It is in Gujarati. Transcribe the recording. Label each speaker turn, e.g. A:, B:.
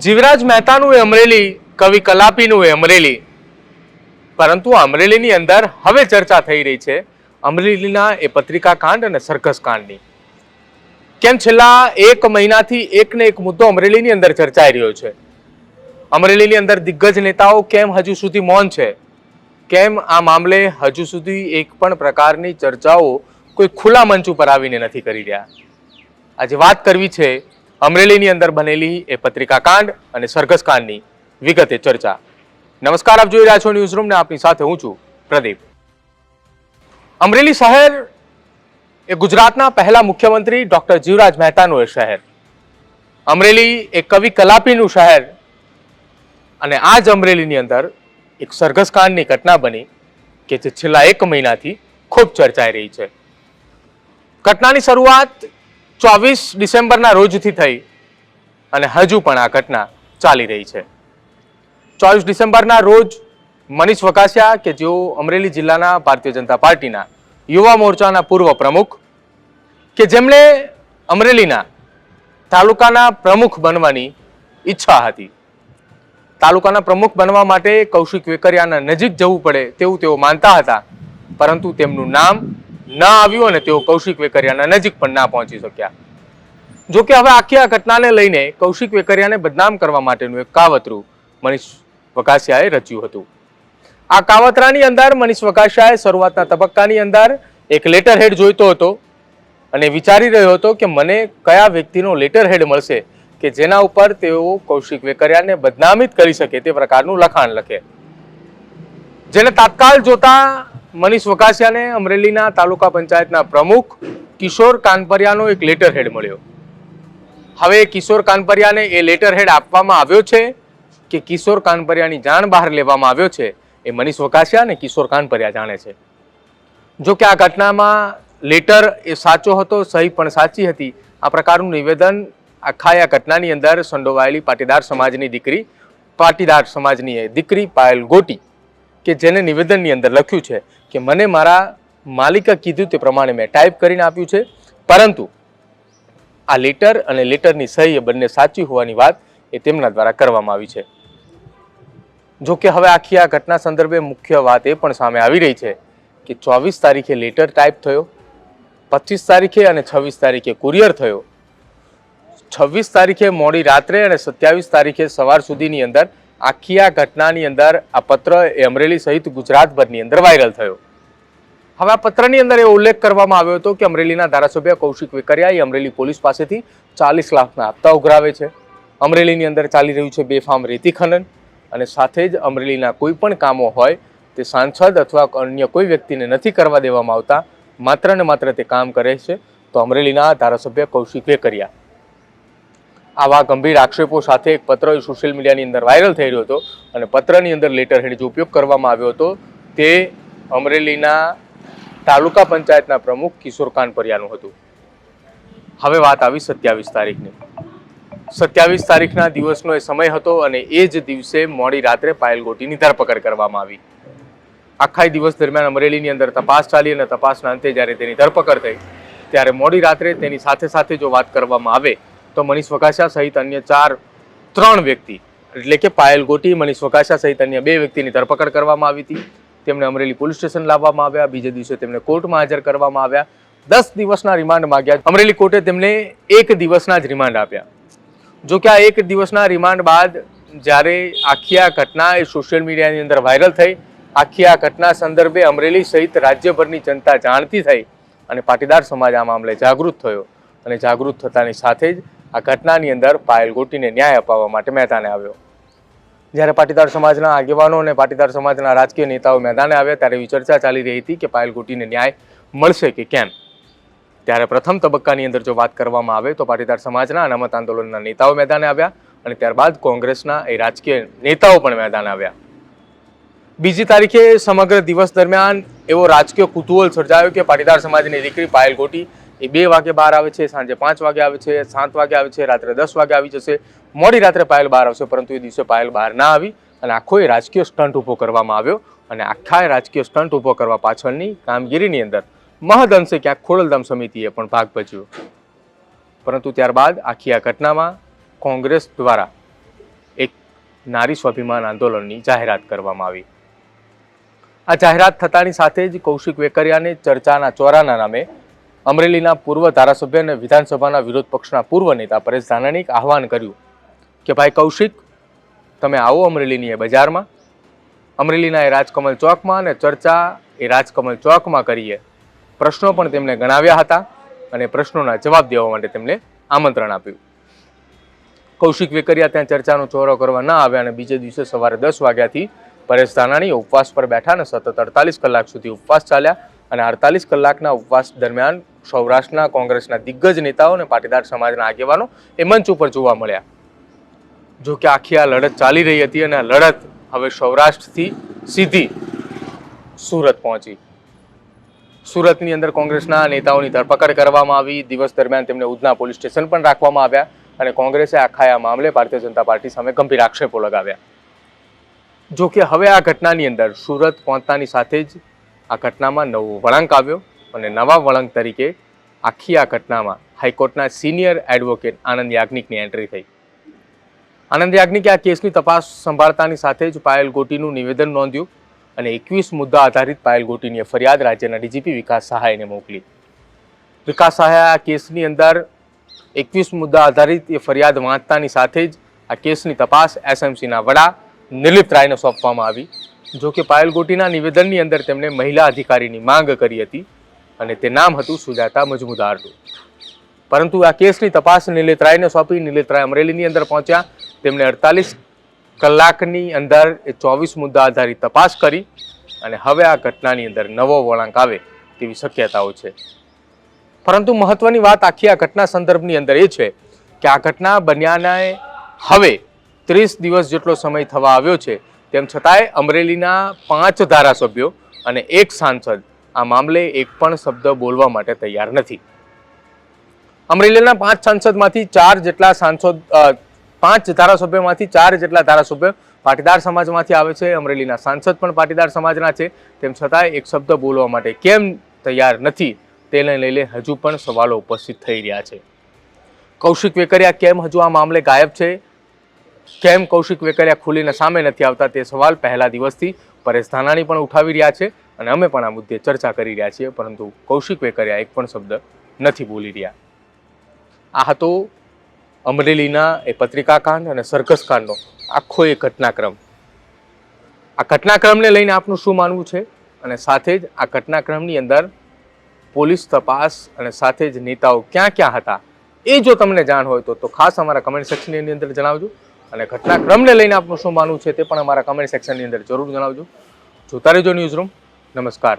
A: જીવરાજ મહેતાનું એ અમરેલી, કવિ કલાપીનું એ અમરેલી, પરંતુ અમરેલીની અંદર હવે ચર્ચા થઈ રહી છે અમરેલીના એ પત્રિકા કાંડ અને સરઘસ કાંડની. કેમ છેલ્લા એક મહિનાથી એક ને એક મુદ્દો અમરેલીની અંદર ચર્ચાઈ રહ્યો છે. અમરેલીની અંદર દિગ્ગજ નેતાઓ કેમ હજુ સુધી મૌન છે? કેમ આ મામલે હજુ સુધી એક પણ પ્રકારની ચર્ચાઓ કોઈ ખુલ્લા મંચ ઉપર આવીને નથી કરી રહ્યા? આજે વાત કરવી છે અમરેલીની અંદર બનેલી એ પત્રિકા કાંડ અને સરઘસ કાંડની વિગતે ચર્ચા. નમસ્કાર, આપ જોઈ રહ્યા છો ન્યૂઝ રૂમ ને આપની સાથે હું છું પ્રદીપ. અમરેલી શહેર એ ગુજરાતના પહેલા મુખ્યમંત્રી ડોક્ટર જીવરાજ મહેતાનું એ શહેર. અમરેલી એ કવિ કલાપીનું શહેર અને આ જ અમરેલીની અંદર એક સરઘસ કાંડની ઘટના બની કે જે છેલ્લા એક મહિનાથી ખૂબ ચર્ચાઈ રહી છે. ઘટનાની શરૂઆત 24 ડિસેમ્બરના રોજથી થઈ અને હજુ પણ આ ઘટના ચાલી રહી છે. 24 ડિસેમ્બરના રોજ મનીષ વકાસિયા કે જેઓ અમરેલી જિલ્લાના ભારતીય જનતા પાર્ટીના યુવા મોરચાના પૂર્વ પ્રમુખ કે જેમણે અમરેલીના તાલુકાના પ્રમુખ બનવાની ઈચ્છા હતી. તાલુકાના પ્રમુખ બનવા માટે કૌશિક વેકરિયાના નજીક જવું પડે તેવું તેઓ માનતા હતા, પરંતુ તેમનું નામ ન આવ્યું અને તેઓ કૌશિક વેકરિયાના નજીક પણ ના પહોંચી શક્યા. જો કે હવે આખી આ ઘટનાને લઈને કૌશિક વેકરિયાને બદનામ કરવા માટેનું એક કાવતરું મનીષ વકાસિયાએ રચ્યું હતું. આ કાવતરાની અંદર મનીષ વકાસિયાએ શરૂઆતના તબક્કાની અંદર એક લેટર હેડ જોઈતો હતો અને વિચારી રહ્યો હતો કે મને કયા વ્યક્તિનો લેટર હેડ મળશે કે જેના ઉપર તેઓ કૌશિક વેકરિયાને બદનામિત કરી શકે તે પ્રકારનું લખાણ લખે. જેને તાત્કાલ જોતા મનીષ વકાસિયાને અમરેલીના તાલુકા પંચાયતના પ્રમુખ કિશોર કાનપરિયાનો એક લેટર હેડ મળ્યો. હવે કિશોર કાનપરિયાને એ લેટર હેડ આપવામાં આવ્યો છે કે કિશોર કાનપરિયાની જાણ બહાર લેવામાં આવ્યો છે એ મનીષ વકાસિયા અને કિશોર કાનપરિયા જાણે છે. જો કે આ ઘટનામાં લેટર એ સાચો હતો, સહી પણ સાચી હતી, આ પ્રકારનું નિવેદન આખા આ ઘટનાની અંદર સંડોવાયેલી પાટીદાર સમાજની દીકરી પાયલ ગોટી કે જેને નિવેદનની અંદર લખ્યું છે કે મને મારા માલિકે કીધું તે પ્રમાણે મેં ટાઈપ કરીને આપ્યું છે, પરંતુ આ લેટર અને લેટરની સહી એ બંને સાચી હોવાની વાત એ તેમના દ્વારા કરવામાં આવી છે. જો કે હવે આખી આ ઘટના સંદર્ભે મુખ્ય વાત એ પણ સામે આવી રહી છે કે 24 તારીખે લેટર ટાઈપ થયો, 25 તારીખે અને 26 તારીખે કુરિયર થયો, 26 તારીખે મોડી રાત્રે અને 27 તારીખે સવાર સુધીની અંદર આખી આ ઘટનાની અંદર આ પત્ર એ અમરેલી સહિત ગુજરાતભરની અંદર વાયરલ થયો. હવે આ પત્રની અંદર એ ઉલ્લેખ કરવામાં આવ્યો હતો કે અમરેલીના ધારાસભ્ય કૌશિક વેકરિયા અમરેલી પોલીસ પાસેથી 40 લાખના હપ્તા ઉઘરાવે છે. અમરેલીની અંદર ચાલી રહ્યું છે બેફામ રેતી ખનન અને સાથે જ અમરેલીના કોઈ પણ કામો હોય તે સાંસદ અથવા અન્ય કોઈ વ્યક્તિને નથી કરવા દેવામાં આવતા, માત્ર ને માત્ર તે કામ કરે છે તો અમરેલીના ધારાસભ્ય કૌશિક વેકરિયા. આવા ગંભીર આક્ષેપો સાથે એક પત્ર સોશિયલ મીડિયાની અંદર વાયરલ થઈ રહ્યો હતો અને પત્રની અંદર લેટર હેડ જે ઉપયોગ કરવામાં આવ્યો હતો તે અમરેલીના તાલુકા પંચાયતના પ્રમુખ કિશોર કાનપરિયાનું હતું. હવે વાત આવી 27 તારીખની. 27 તારીખના દિવસનો એ સમય હતો અને એ જ દિવસે મોડી રાત્રે પાયલ ગોટીની ધરપકડ કરવામાં આવી. આખા દિવસ દરમિયાન અમરેલીની અંદર તપાસ ચાલી અને તપાસના અંતે જ્યારે તેની ધરપકડ થઈ ત્યારે મોડી રાત્રે તેની સાથે જો વાત કરવામાં આવે તો મનીષ વકાસિયા સહિત અન્ય 3 વ્યક્તિ એટલે કે પાયલ ગોટી, મનીષ વકાસિયા સહિત અન્ય 2 વ્યક્તિની ધરપકડ કરવામાં આવી હતી. તેમને અમરેલી પોલીસ સ્ટેશન લાવવામાં આવ્યા. બીજે દિવસે તેમને કોર્ટમાં હાજર કરવામાં આવ્યા. 10 દિવસના રિમાન્ડ માંગ્યા. અમરેલી કોર્ટે તેમને 1 દિવસના જ રિમાન્ડ આપ્યા. જો કે આ 1 દિવસના રિમાન્ડ બાદ જ્યારે આખી આ ઘટના એ સોશિયલ મીડિયાની અંદર વાયરલ થઈ, આખી આ ઘટના સંદર્ભે અમરેલી સહિત રાજ્યભરની જનતા જાણતી થઈ અને પાટીદાર સમાજ આ મામલે જાગૃત થયો અને જાગૃત થતાની સાથે જ આ ઘટનાની અંદર પાયલ ગોટીને ન્યાય અપાવવા માટે મેદાને આવ્યો. જ્યારે પાટીદાર સમાજના આગેવાનો અને પાટીદાર સમાજના રાજકીય નેતાઓ મેદાને આવ્યા ત્યારે એવી ચર્ચા ચાલી રહી હતી કે પાયલ ગોટીને ન્યાય મળશે કે કેમ. ત્યારે પ્રથમ તબક્કાની અંદર જો વાત કરવામાં આવે તો પાટીદાર સમાજના અનામત આંદોલનના નેતાઓ મેદાને આવ્યા અને ત્યારબાદ કોંગ્રેસના એ રાજકીય નેતાઓ પણ મેદાને આવ્યા. બીજી તારીખે સમગ્ર દિવસ દરમિયાન એવો રાજકીય કુતૂહલ સર્જાયો કે પાટીદાર સમાજની દીકરી પાયલ ગોટી એ 2 વાગે બહાર આવે છે, સાંજે 5 વાગે આવે છે, 7 વાગે આવે છે, રાત્રે 10 વાગે આવી જશે, મોડી રાત્રે પાયલ બહાર આવશે, પરંતુ એ દિવસે પાયલ બહાર ના આવી અને આખો એ રાજકીય સ્ટન્ટ ઊભો કરવામાં આવ્યો અને આખા રાજકીય સ્ટન્ટ ઊભો કરવા પાછળની કામગીરીની અંદર મહદઅંશે ક્યાંક ખોડલધામ સમિતિએ પણ ભાગ ભજવ્યો. પરંતુ ત્યારબાદ આખી આ ઘટનામાં કોંગ્રેસ દ્વારા નારી સ્વાભિમાન આંદોલનની જાહેરાત કરવામાં આવી. આ જાહેરાત થતાની સાથે જ કૌશિક વેકરિયાને ચર્ચાના ચોરાના નામે અમરેલીના પૂર્વ ધારાસભ્ય અને વિધાનસભાના વિરોધ પક્ષના પૂર્વ નેતા પરેશ ધાનાણીએ આહવાન કર્યું કે ભાઈ કૌશિક, તમે આવો અમરેલીની એ બજારમાં, અમરેલીના એ રાજકમલ ચોકમાં, અને ચર્ચા એ રાજકમલ ચોકમાં કરીએ. પ્રશ્નો પણ તેમણે ગણાવ્યા હતા અને પ્રશ્નોના જવાબ દેવા માટે તેમણે આમંત્રણ આપ્યું. કૌશિક વેકરિયા ત્યાં ચર્ચાનો ચોરો કરવા ન આવ્યા અને બીજે દિવસે સવારે 10 વાગ્યાથી પરેશ ધાનાણી ઉપવાસ પર બેઠા અને સતત 48 કલાક સુધી ઉપવાસ ચાલ્યા. અને 48 કલાકના ઉપવાસ દરમિયાન સૌરાષ્ટ્રના કોંગ્રેસના દિગ્ગજ નેતાઓ અને પાટીદાર સમાજના આગેવાનો એ મંચ ઉપર જોવા મળ્યા. જો કે આખી આ લડત ચાલી રહી હતી અને આ લડત હવે સૌરાષ્ટ્રથી સીધી સુરત પહોંચી. સુરતની અંદર કોંગ્રેસના નેતાઓની ધરપકડ કરવામાં આવી. દિવસ દરમિયાન તેમને ઉધના પોલીસ સ્ટેશન પણ રાખવામાં આવ્યા અને કોંગ્રેસે આખા આ મામલે ભારતીય જનતા પાર્ટી સામે ગંભીર આક્ષેપો લગાવ્યા. જો કે હવે આ ઘટનાની અંદર સુરત પહોંચતાની સાથે જ આ ઘટનામાં નવો વળાંક આવ્યો અને નવા વળાંક તરીકે આખી આ ઘટનામાં હાઈકોર્ટના સિનિયર એડવોકેટ આનંદ યાજ્ઞિકની એન્ટ્રી થઈ. આનંદ યાજ્ઞિકે આ કેસની તપાસ સંભાળતાની સાથે જ પાયલ ગોટીનું નિવેદન નોંધ્યું અને 21 મુદ્દા આધારિત પાયલ ગોટીની ફરિયાદ રાજ્યના ડીજીપી વિકાસ સહાયને મોકલી. વિકાસ સહાય આ કેસની અંદર 21 મુદ્દા આધારિત એ ફરિયાદ વાંચતાની સાથે જ આ કેસની તપાસ એસએમસીના વડા નિલિપ્ત રાયને સોંપવામાં આવી. જો કે પાયલ ગોટીના નિવેદનની અંદર તેમણે મહિલા અધિકારીની માંગ કરી હતી અને તે નામ હતું સુજાતા મજમુદારનું. પરંતુ આ કેસની તપાસ નિલિપ્ત રાયને સોંપી. નિલિપ્ત રાય અમરેલીની અંદર પહોંચ્યા. તેમણે 48 કલાકની અંદર એ 24 મુદ્દા આધારિત તપાસ કરી અને હવે આ ઘટનાની અંદર નવો વળાંક આવે તેવી શક્યતાઓ છે. પરંતુ મહત્વની વાત આખી આ ઘટના સંદર્ભની અંદર એ છે કે આ ઘટના બન્યાને હવે 30 દિવસ જેટલો સમય થવા આવ્યો છે. તેમ છતાંય અમરેલીના 5 ધારાસભ્યો અને 1 સાંસદ આ મામલે એક પણ શબ્દ બોલવા માટે તૈયાર નથી. અમરેલીના 5 સાંસદમાંથી 4 જેટલા સાંસદ 5 ધારાસભ્યોમાંથી 4 જેટલા ધારાસભ્યો પાટીદાર સમાજમાંથી આવે છે. અમરેલીના સાંસદ પણ પાટીદાર સમાજના છે. તેમ છતાંય એક શબ્દ બોલવા માટે કેમ તૈયાર નથી તેને લઈને હજુ પણ સવાલો ઉપસ્થિત થઈ રહ્યા છે. કૌશિક વેકરિયા કેમ હજુ આ મામલે ગાયબ છે, કેમ કૌશિક વેકરિયા ખુલીને સામે નથી આવતા, તે સવાલ પહેલા દિવસથી પરેશ ધાનાણી પણ ઉઠાવી રહ્યા છે અને અમે પણ આ મુદ્દે ચર્ચા કરી રહ્યા છીએ. પરંતુ કૌશિક વેકરિયા એક પણ શબ્દ નથી બોલી રહ્યા. આ હતો અમરેલીના એ પત્રિકાકાંડ અને સરઘસ કાંડનો આખો એક ઘટનાક્રમ. આ ઘટનાક્રમને લઈને આપનું શું માનવું છે અને સાથે જ આ ઘટનાક્રમની અંદર પોલીસ તપાસ અને સાથે જ નેતાઓ ક્યાં ક્યાં હતા એ જો તમને જાણ હોય તો ખાસ અમારા કમેન્ટ સેક્શનની અંદર જણાવજો. અને ઘટનાક્રમને લઈને આપનું શું માનવું છે તે પણ અમારા કમેન્ટ સેક્શનની અંદર જરૂર જણાવજો. જોતા રહેજો ન્યૂઝરૂમ. નમસ્કાર.